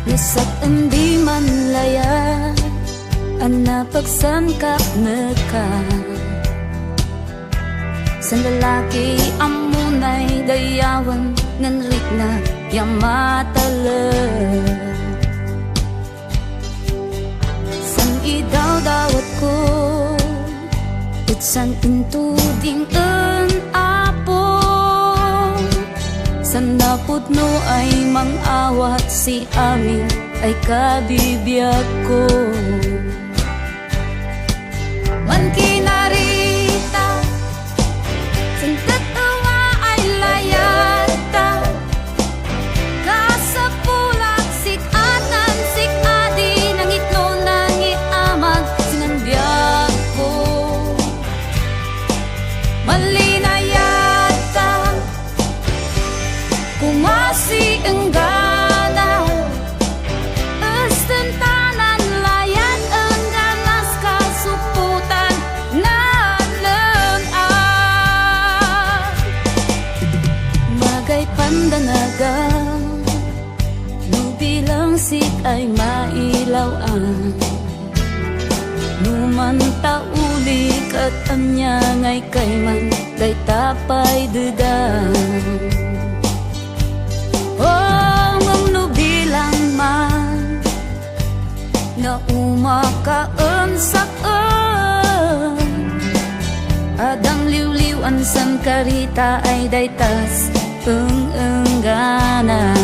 Nasak hindi man laya ang napagsangkap naka sa lalaki amunay dayawan nganrik na yamatala. San idaw-dawat ko itsan intuding en apo san napudno ay mangawat si amin ay kabibiyag ko. Man kinarita san tatawa ay layata kasapulak sikatan sikadi nang itno nang iamag sinanbiyag ko. Malinayata kumasi ang gana estentanan layan ang ganas kasuputan nalang magay pandanagang nubilang sik ay mailawan numan tauli kat anya ngay kayman day tapay dedan. Oh, mamnubilang man na umakaan saan adang liwliwan san karita ay daytas enggana.